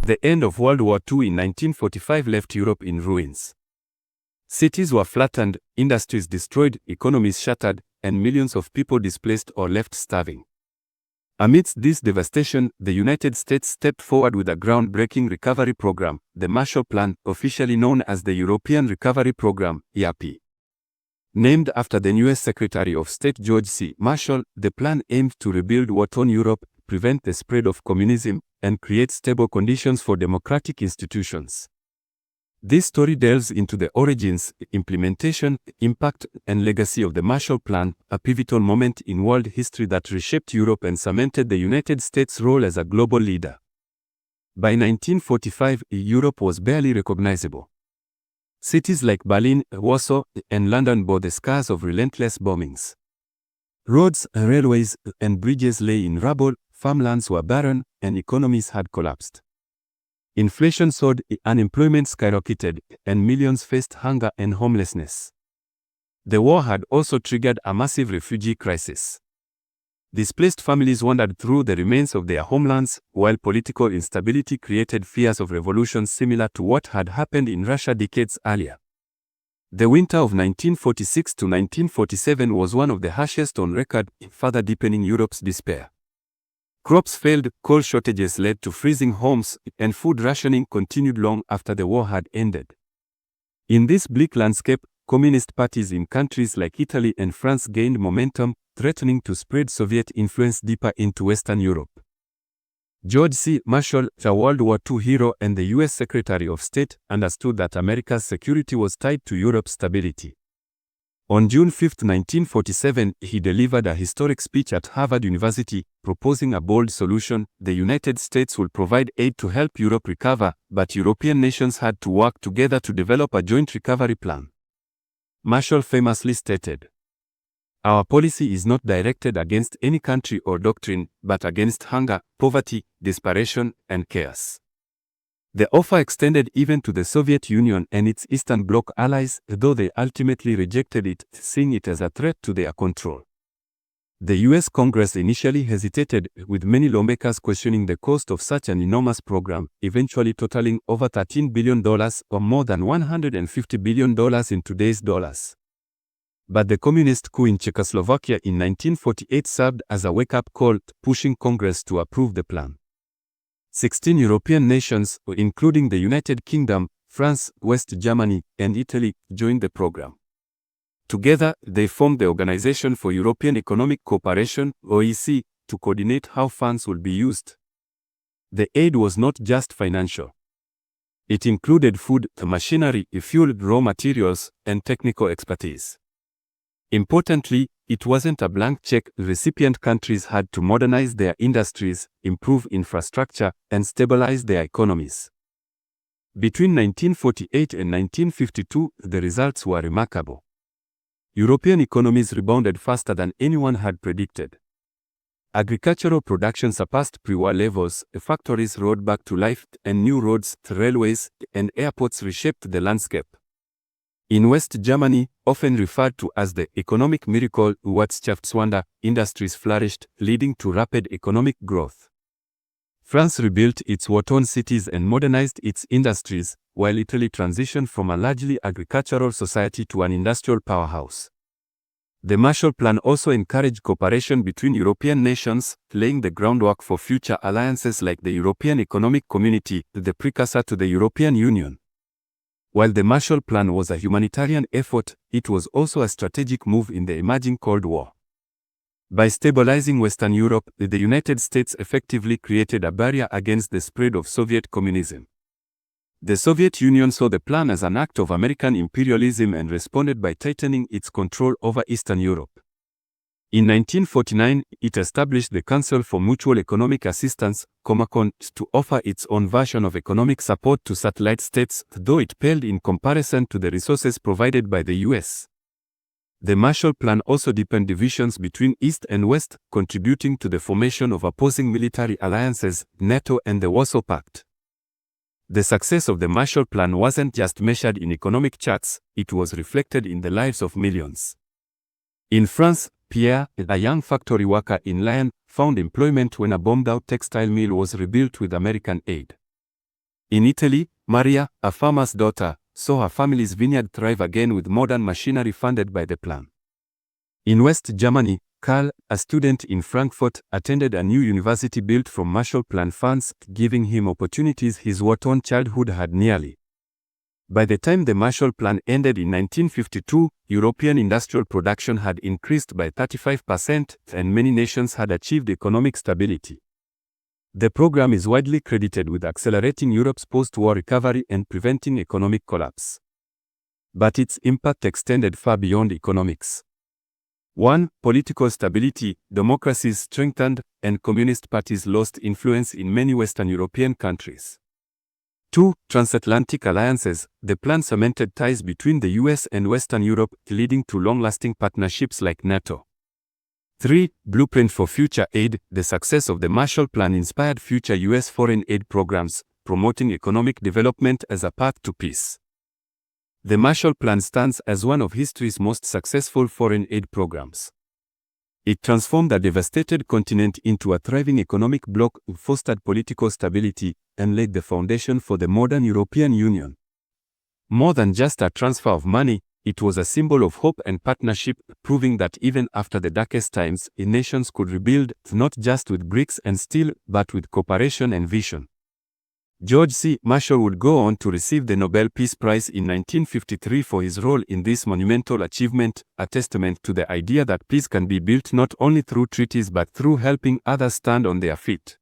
The end of World War II in 1945 left Europe in ruins. Cities were flattened, industries destroyed, economies shattered, and millions of people displaced or left starving. Amidst this devastation, the United States stepped forward with a groundbreaking recovery program, the Marshall Plan, officially known as the European Recovery Program, ERP. Named after the U.S. Secretary of State George C. Marshall, the plan aimed to rebuild war-torn Europe, prevent the spread of communism, and create stable conditions for democratic institutions. This story delves into the origins, implementation, impact, and legacy of the Marshall Plan, a pivotal moment in world history that reshaped Europe and cemented the United States' role as a global leader. By 1945, Europe was barely recognizable. Cities like Berlin, Warsaw, and London bore the scars of relentless bombings. Roads, railways, and bridges lay in rubble, farmlands were barren, and economies had collapsed. Inflation soared, unemployment skyrocketed, and millions faced hunger and homelessness. The war had also triggered a massive refugee crisis. Displaced families wandered through the remains of their homelands, while political instability created fears of revolutions similar to what had happened in Russia decades earlier. The winter of 1946 to 1947 was one of the harshest on record, further deepening Europe's despair. Crops failed, coal shortages led to freezing homes, and food rationing continued long after the war had ended. In this bleak landscape, communist parties in countries like Italy and France gained momentum, threatening to spread Soviet influence deeper into Western Europe. George C. Marshall, a World War II hero and the U.S. Secretary of State, understood that America's security was tied to Europe's stability. On June 5, 1947, he delivered a historic speech at Harvard University, proposing a bold solution: the United States will provide aid to help Europe recover, but European nations had to work together to develop a joint recovery plan. Marshall famously stated, "Our policy is not directed against any country or doctrine, but against hunger, poverty, desperation, and chaos." The offer extended even to the Soviet Union and its Eastern Bloc allies, though they ultimately rejected it, seeing it as a threat to their control. The U.S. Congress initially hesitated, with many lawmakers questioning the cost of such an enormous program, eventually totaling over $13 billion, or more than $150 billion in today's dollars. But the communist coup in Czechoslovakia in 1948 served as a wake-up call, pushing Congress to approve the plan. 16 European nations, including the United Kingdom, France, West Germany, and Italy, joined the program. Together, they formed the Organization for European Economic Cooperation, OEC, to coordinate how funds would be used. The aid was not just financial. It included food, machinery, fuel, raw materials, and technical expertise. Importantly, it wasn't a blank check. Recipient countries had to modernize their industries, improve infrastructure, and stabilize their economies. Between 1948 and 1952, the results were remarkable. European economies rebounded faster than anyone had predicted. Agricultural production surpassed pre-war levels, factories roared back to life, and new roads, railways, and airports reshaped the landscape. In West Germany, often referred to as the economic miracle, Wirtschaftswunder, industries flourished, leading to rapid economic growth. France rebuilt its war-torn cities and modernized its industries, while Italy transitioned from a largely agricultural society to an industrial powerhouse. The Marshall Plan also encouraged cooperation between European nations, laying the groundwork for future alliances like the European Economic Community, the precursor to the European Union. While the Marshall Plan was a humanitarian effort, it was also a strategic move in the emerging Cold War. By stabilizing Western Europe, the United States effectively created a barrier against the spread of Soviet communism. The Soviet Union saw the plan as an act of American imperialism and responded by tightening its control over Eastern Europe. In 1949, it established the Council for Mutual Economic Assistance, Comecon, to offer its own version of economic support to satellite states, though it paled in comparison to the resources provided by the U.S. The Marshall Plan also deepened divisions between East and West, contributing to the formation of opposing military alliances, NATO and the Warsaw Pact. The success of the Marshall Plan wasn't just measured in economic charts, it was reflected in the lives of millions. In France, Pierre, a young factory worker in Lyon, found employment when a bombed-out textile mill was rebuilt with American aid. In Italy, Maria, a farmer's daughter, saw her family's vineyard thrive again with modern machinery funded by the plan. In West Germany, Karl, a student in Frankfurt, attended a new university built from Marshall Plan funds, giving him opportunities his war-torn childhood had nearly. By the time the Marshall Plan ended in 1952, European industrial production had increased by 35% and many nations had achieved economic stability. The program is widely credited with accelerating Europe's post-war recovery and preventing economic collapse. But its impact extended far beyond economics. 1. Political stability, democracies strengthened, and communist parties lost influence in many Western European countries. 2. Transatlantic alliances, the plan cemented ties between the US and Western Europe, leading to long-lasting partnerships like NATO. 3. Blueprint for future aid, the success of the Marshall Plan inspired future US foreign aid programs, promoting economic development as a path to peace. The Marshall Plan stands as one of history's most successful foreign aid programs. It transformed a devastated continent into a thriving economic bloc, fostered political stability, and laid the foundation for the modern European Union. More than just a transfer of money, it was a symbol of hope and partnership, proving that even after the darkest times, nations could rebuild, not just with bricks and steel, but with cooperation and vision. George C. Marshall would go on to receive the Nobel Peace Prize in 1953 for his role in this monumental achievement, a testament to the idea that peace can be built not only through treaties but through helping others stand on their feet.